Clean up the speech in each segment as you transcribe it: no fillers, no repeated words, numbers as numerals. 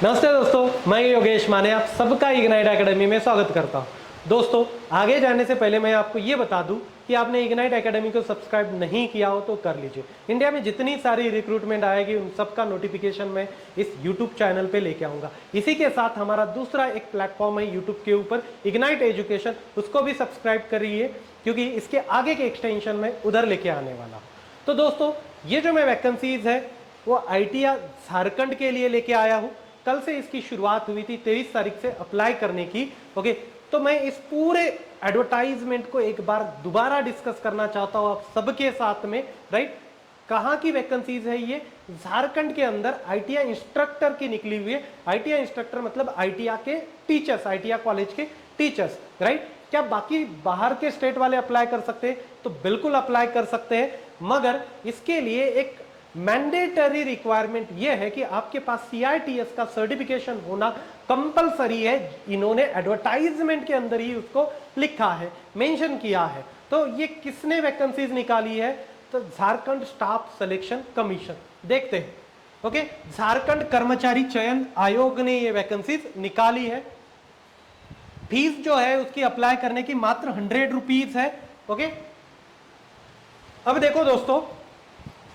नमस्ते दोस्तों, मैं योगेश माने आप सबका इग्नाइट एकेडमी में स्वागत करता हूं। दोस्तों, आगे जाने से पहले मैं आपको ये बता दूं कि आपने इग्नाइट एकेडमी को सब्सक्राइब नहीं किया हो तो कर लीजिए। इंडिया में जितनी सारी रिक्रूटमेंट आएगी उन सबका नोटिफिकेशन मैं इस यूट्यूब चैनल पे लेके आऊँगा। इसी के साथ हमारा दूसरा एक प्लेटफॉर्म है यूट्यूब के ऊपर, इग्नाइट एजुकेशन, उसको भी सब्सक्राइब करिए क्योंकि इसके आगे के एक्सटेंशन में उधर लेके आने वाला हूँ। तो दोस्तों, ये जो मैं वैकेंसीज है वो ITIA झारखंड के लिए लेके आया हूँ। कल से इसकी शुरुआत हुई थी, 23 तारीख से अप्लाई करने की। ओके, तो मैं इस पूरे एडवर्टाइजमेंट को एक बार दोबारा डिस्कस करना चाहता हूं आप सबके साथ में। राइट, कहां की वैकेंसीज है ये? झारखंड के अंदर ITIA इंस्ट्रक्टर की निकली हुई है। ITIA इंस्ट्रक्टर मतलब ITIA के टीचर्स, ITIA कॉलेज के टीचर्स। राइट, क्या बाकी बाहर के स्टेट वाले अप्लाई कर सकते हैं? तो बिल्कुल अप्लाई कर सकते हैं, मगर इसके लिए एक मैंडेटरी रिक्वायरमेंट यह है कि आपके पास CITS का सर्टिफिकेशन होना कंपलसरी है। इन्होंने एडवर्टाइजमेंट के अंदर ही उसको लिखा है, मेंशन किया है। तो ये किसने वैकेंसीज निकाली है? तो झारखंड स्टाफ सिलेक्शन कमीशन। देखते हैं। ओके, झारखंड कर्मचारी चयन आयोग ने ये वैकेंसीज निकाली है। फीस जो है उसकी अप्लाई करने की मात्र 100 रुपीज है। ओके, अब देखो दोस्तों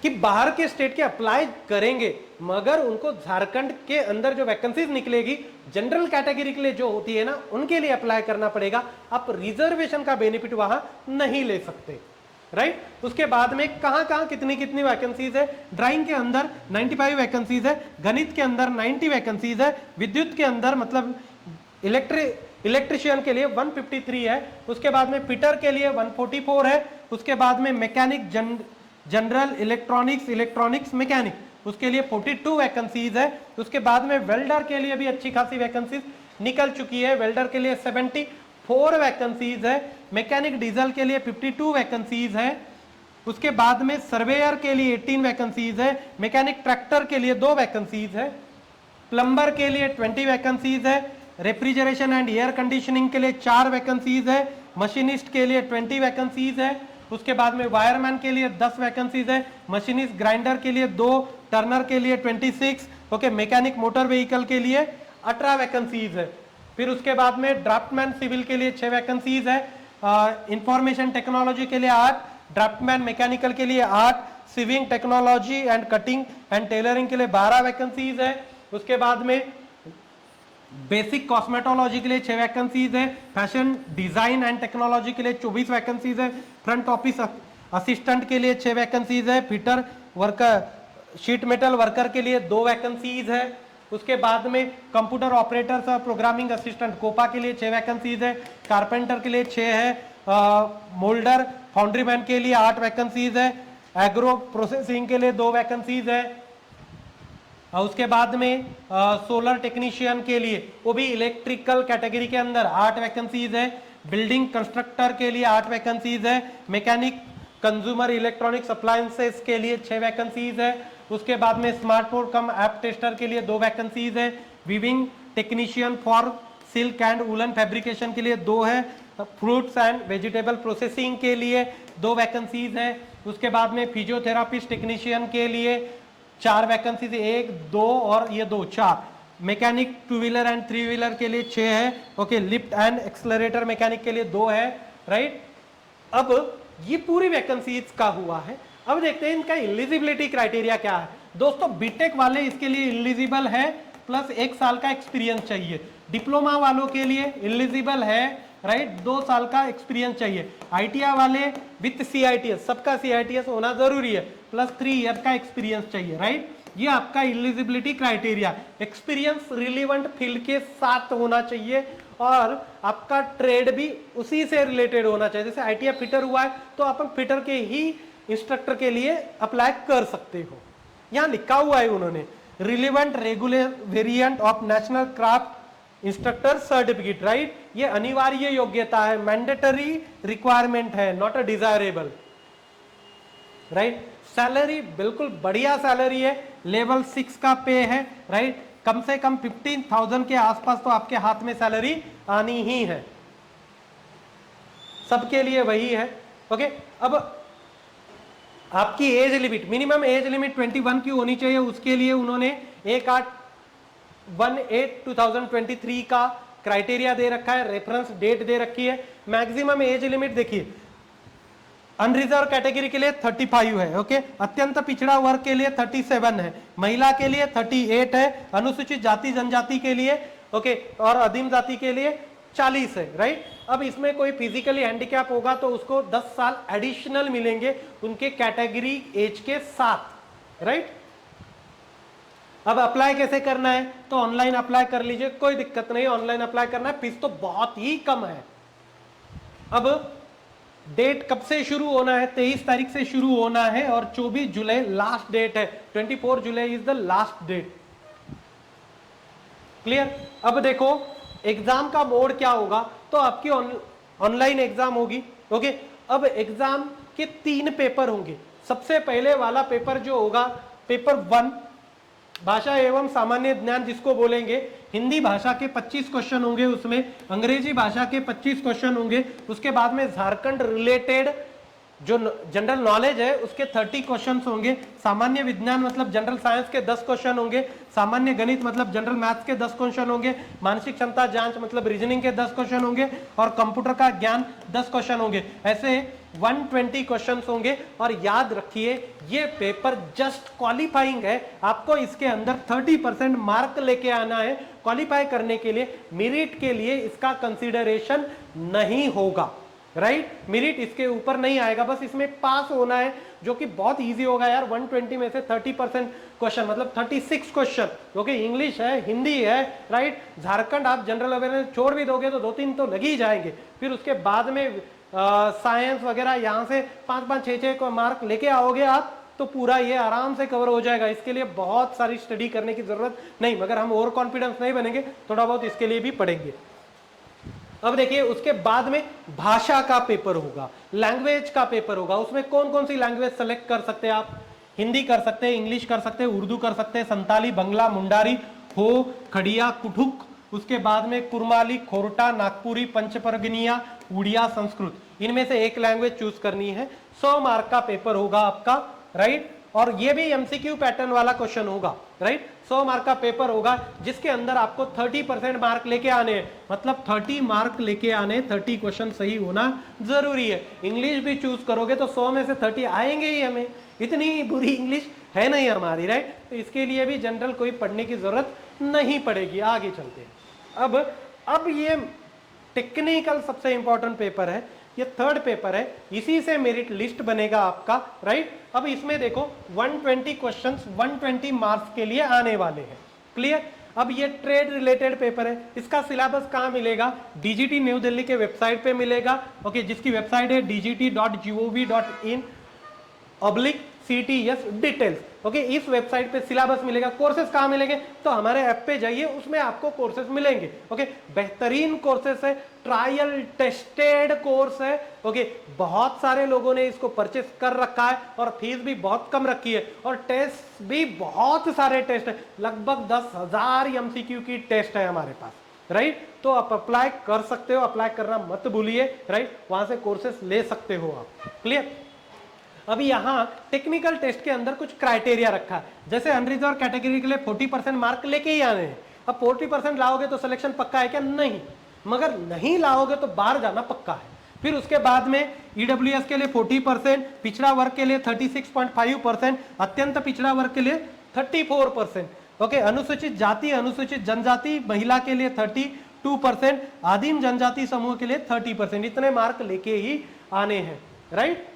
कि बाहर के स्टेट के अप्लाई करेंगे, मगर उनको झारखंड के अंदर जो वैकेंसीज निकलेगी जनरल कैटेगरी के लिए जो होती है ना, उनके लिए अप्लाई करना पड़ेगा। आप रिजर्वेशन का बेनिफिट वहां नहीं ले सकते। राइट, उसके बाद में कहां कहां कितनी कितनी वैकेंसीज है? ड्राइंग के अंदर 95 वैकेंसीज है, गणित के अंदर 90 वैकेंसीज है, विद्युत के अंदर मतलब इलेक्ट्रिशियन के लिए 153 है, उसके बाद में फिटर के लिए 144 है, उसके बाद में मैकेनिक जनरल इलेक्ट्रॉनिक्स मैकेनिक उसके लिए 42 वैकेंसीज है। उसके बाद में वेल्डर के लिए भी अच्छी खासी वैकेंसीज निकल चुकी है। वेल्डर के लिए 74 वैकेंसीज है, मैकेनिक डीजल के लिए 52 वैकेंसीज है। उसके बाद में सर्वेयर के लिए 18 वैकेंसीज है, मैकेनिक ट्रैक्टर के लिए 2 वैकेंसीज है, प्लम्बर के लिए 20 वैकेंसीज है, रेफ्रिजरेशन एंड एयर कंडीशनिंग के लिए 4 वैकेंसीज है, मशीनिस्ट के लिए 20 वैकेंसीज है। उसके बाद में वायरमैन के लिए 10 वैकेंसीज है, मशीनिस्ट ग्राइंडर के लिए 2, टर्नर के लिए 26, ओके, मैकेनिक मोटर व्हीकल के लिए 18 वैकेंसीज है। फिर उसके बाद में ड्राफ्टमैन सिविल के लिए 6 वैकेंसीज है, इंफॉर्मेशन टेक्नोलॉजी के लिए 8, ड्राफ्टमैन मैकेनिकल के लिए 8, sewing technology and cutting and tailoring के लिए 12 वैकेंसीज है। उसके बाद में बेसिक कॉस्मेटोलॉजी के लिए 6 वैकेंसीज है, फैशन डिजाइन एंड टेक्नोलॉजी के लिए 24 वैकेंसीज है, फ्रंट ऑफिस असिस्टेंट के लिए 6 वैकेंसीज है, fitter worker sheet metal worker के लिए 2 वैकेंसीज है। उसके बाद में कंप्यूटर ऑपरेटर और प्रोग्रामिंग असिस्टेंट कोपा के लिए 6 वैकेंसीज है, कारपेंटर के लिए 6 है, मोल्डर फाउंड्रीमैन के लिए 8 वैकेंसीज है, एग्रो प्रोसेसिंग के लिए 2 वैकेंसीज है। उसके बाद में सोलर टेक्नीशियन के लिए वो भी इलेक्ट्रिकल कैटेगरी के अंदर 8 वैकेंसीज है, बिल्डिंग कंस्ट्रक्टर के लिए 8 वैकेंसीज है, मैकेनिक कंज्यूमर इलेक्ट्रॉनिक्स अप्लायंसेस के लिए 6 वैकेंसीज है। उसके बाद में स्मार्टफोन कम ऐप टेस्टर के लिए 2 वैकेंसीज है, viewing technician for silk and woollen fabrication के लिए 2 है, फ्रूट्स एंड वेजिटेबल प्रोसेसिंग के लिए 2 वैकेंसीज है। उसके बाद में फिजियोथेरापिस्ट टेक्नीशियन के लिए 4 वैकेंसीज, 1, 2 और ये 2, 4। मैकेनिक 2 व्हीलर एंड 3 व्हीलर के लिए 6 है, okay, lift and accelerator mechanic के लिए 2 है। राइट, अब ये पूरी वैकेंसीज का हुआ है। अब देखते हैं इनका एलिजिबिलिटी क्राइटेरिया क्या है। दोस्तों, बीटेक वाले इसके लिए एलिजिबल है, प्लस 1 साल का एक्सपीरियंस चाहिए। डिप्लोमा वालों के लिए एलिजिबल है, राइट, 2 साल का एक्सपीरियंस चाहिए। ITIA वाले विथ CITS, सबका CITS होना जरूरी है, प्लस 3 ईयर का एक्सपीरियंस चाहिए। राइट, ये आपका eligibility criteria. Experience relevant field के साथ होना चाहिए और आपका ट्रेड भी उसी से रिलेटेड होना चाहिए। जैसे ITIA फिटर हुआ है तो आप फिटर के ही इंस्ट्रक्टर के लिए अप्लाई कर सकते हो। यहाँ लिखा हुआ है उन्होंने, relevant regular variant of national craft instructor certificate. Right, ये अनिवार्य योग्यता है, मैंडेटरी रिक्वायरमेंट है, not a desirable. Right, salary बिल्कुल बढ़िया सैलरी है, लेवल 6 का पे है। राइट, कम से कम 15,000 के आसपास तो आपके हाथ में सैलरी आनी ही है, सबके लिए वही है। ओके, अब आपकी age limit, minimum age limit 21 की होनी चाहिए। उसके लिए उन्होंने 1/8 1/8/2023 का क्राइटेरिया दे रखा है, रेफरेंस डेट दे रखी है, मैक्सिमम एज लिमिट देखिए अनरिजर्व कैटेगरी के लिए 35 है, ओके, अत्यंत पिछड़ा वर्ग के लिए 37 है, महिला के लिए 38 है, अनुसूचित जाति जनजाति के लिए, ओके, और अधीन जाति के लिए 40 है, राइट। अब इसमें कोई फिजिकली हैंडीकैप होगा तो उसको 10 साल एडिशनल मिलेंगे उनके कैटेगरी एज के साथ, राइट। अब अप्लाई कैसे करना है, तो ऑनलाइन अप्लाई कर लीजिए, कोई दिक्कत नहीं, ऑनलाइन अप्लाई करना है, फीस तो बहुत ही कम है। अब डेट कब से शुरू होना है, 23 तारीख से शुरू होना है और 24 जुलाई लास्ट डेट है, 24 July is the last date, clear. अब देखो एग्जाम का मोड क्या होगा, तो आपकी ऑनलाइन एग्जाम होगी, ओके। अब एग्जाम के 3 पेपर होंगे। सबसे पहले वाला पेपर जो होगा पेपर 1 भाषा एवं सामान्य ज्ञान जिसको बोलेंगे, हिंदी भाषा के 25 क्वेश्चन होंगे, उसमें अंग्रेजी भाषा के 25 क्वेश्चन होंगे, उसके बाद में झारखंड रिलेटेड जो जनरल नॉलेज है उसके 30 क्वेश्चंस होंगे, सामान्य विज्ञान मतलब जनरल साइंस के 10 क्वेश्चन होंगे, सामान्य गणित मतलब जनरल मैथ्स के 10 क्वेश्चन होंगे, मानसिक क्षमता जांच मतलब रीजनिंग के 10 क्वेश्चन होंगे और कंप्यूटर का ज्ञान 10 क्वेश्चन होंगे। ऐसे 120 क्वेश्चंस होंगे। और याद रखिए ये पेपर जस्ट क्वालिफाइंग है, आपको इसके अंदर 30% मार्क लेके आना है। क्वालिफाई करने के लिए मेरिट के लिए इसका कंसीडरेशन नहीं होगा, राइट। मेरिट इसके ऊपर नहीं आएगा, बस इसमें पास होना है, जो कि बहुत इजी होगा यार। 120 में से 30% क्वेश्चन मतलब 36 क्वेश्चन, क्योंकि इंग्लिश है, हिंदी है, राइट। झारखंड आप जनरल अवेयरनेस छोड़ भी दोगे तो 2-3 तो लग ही जाएंगे, फिर उसके बाद में साइंस वगैरह यहाँ से 5-5, 6-6 मार्क लेके आओगे आप तो पूरा ये आराम से कवर हो जाएगा। इसके लिए बहुत सारी स्टडी करने की जरूरत नहीं, मगर हम ओवर कॉन्फिडेंस नहीं बनेंगे, थोड़ा बहुत इसके लिए भी पढ़ेंगे। अब देखिए उसके बाद में भाषा का पेपर होगा, लैंग्वेज का पेपर होगा। उसमें कौन कौन सी लैंग्वेज सेलेक्ट कर सकते हैं आप, हिंदी कर सकते हैं, इंग्लिश कर सकते हैं, उर्दू कर सकते हैं, संताली, बंगला, मुंडारी, हो, खड़िया, कुठुक, उसके बाद में कुरमाली, खोरटा, नागपुरी, पंचपरगनिया, उड़िया, संस्कृत, इनमें से एक लैंग्वेज चूज करनी है। 100 मार्क का पेपर होगा आपका, राइट। और ये भी एमसीक्यू पैटर्न वाला क्वेश्चन होगा, राइट। 100 मार्क का पेपर होगा जिसके अंदर आपको 30% मार्क लेके आने हैं, मतलब 30 मार्क लेके आने, 30 क्वेश्चन सही होना जरूरी है। इंग्लिश भी चूज करोगे तो 100 में से 30 आएंगे ही, हमें इतनी बुरी इंग्लिश है नहीं हमारी, राइट। तो इसके लिए भी जनरल कोई पढ़ने की जरूरत नहीं पड़ेगी। आगे चलते हैं। अब ये टेक्निकल सबसे इंपॉर्टेंट पेपर है, ये 3rd पेपर है, इसी से मेरिट लिस्ट बनेगा आपका, राइट। अब इसमें देखो 120 क्वेश्चंस 120 मार्क्स के लिए आने वाले हैं, क्लियर। अब ये ट्रेड रिलेटेड पेपर है, इसका सिलेबस कहाँ मिलेगा, डीजीटी न्यू दिल्ली के वेबसाइट पे मिलेगा, ओके, जिसकी वेबसाइट है dgt.gov.in/CTS डिटेल्स, ओके। इस वेबसाइट पे सिलेबस मिलेगा। कोर्सेज कहाँ मिलेंगे, तो हमारे ऐप पे जाइए, उसमें आपको कोर्सेज मिलेंगे, ओके। बेहतरीन कोर्सेज है, ट्रायल टेस्टेड कोर्स है, ओके। बहुत सारे लोगों ने इसको परचेस कर रखा है और फीस भी बहुत कम रखी है, और टेस्ट भी बहुत सारे टेस्ट है, लगभग 10,000 एमसीक्यू की टेस्ट है हमारे पास, राइट। तो आप अप्लाई कर सकते हो, अप्लाई करना मत भूलिए, राइट। वहां से कोर्सेज ले सकते हो आप, क्लियर। अभी यहाँ टेक्निकल टेस्ट के अंदर कुछ क्राइटेरिया रखा है, जैसे अनरिजर्व कैटेगरी के लिए 40% मार्क लेके ही आने हैं। अब 40% लाओगे तो सिलेक्शन पक्का है क्या, नहीं, मगर नहीं लाओगे तो बाहर जाना पक्का है। फिर उसके बाद में ईडब्ल्यूएस के लिए 40%, पिछड़ा वर्ग के लिए 36.5%, अत्यंत पिछड़ा वर्ग के लिए 34%, ओके। अनुसूचित जाति, अनुसूचित जनजाति, महिला के लिए 32%, आदिम जनजाति समूह के लिए 30%, इतने मार्क लेके ही आने हैं, राइट।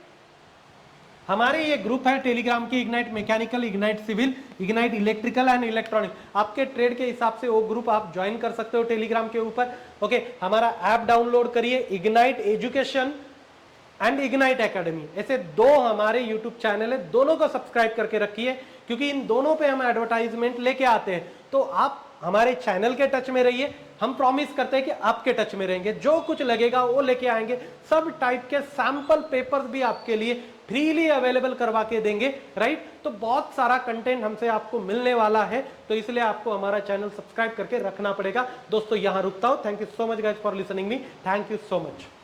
हमारे ये ग्रुप है टेलीग्राम की, Ignite mechanical, Ignite civil, Ignite electrical and electronic. आपके ट्रेड के हिसाब से वो ग्रुप आप ज्वाइन कर सकते हो टेलीग्राम के ऊपर, ओके। हमारा ऐप डाउनलोड करिए, ignite education and ignite academy, ऐसे 2 हमारे यूट्यूब चैनल है, दोनों को सब्सक्राइब करके रखिए, क्योंकि इन दोनों पे हम एडवर्टाइजमेंट लेके आते हैं। तो आप हमारे चैनल के टच में रहिए, हम प्रॉमिस करते हैं कि आपके टच में रहेंगे, जो कुछ लगेगा वो लेके आएंगे। सब टाइप के सैंपल पेपर्स भी आपके लिए फ्रीली अवेलेबल करवा के देंगे, राइट। तो बहुत सारा कंटेंट हमसे आपको मिलने वाला है, तो इसलिए आपको हमारा चैनल सब्सक्राइब करके रखना पड़ेगा। दोस्तों यहाँ रुकता हूँ। Thank you so much guys for listening me, thank you so much.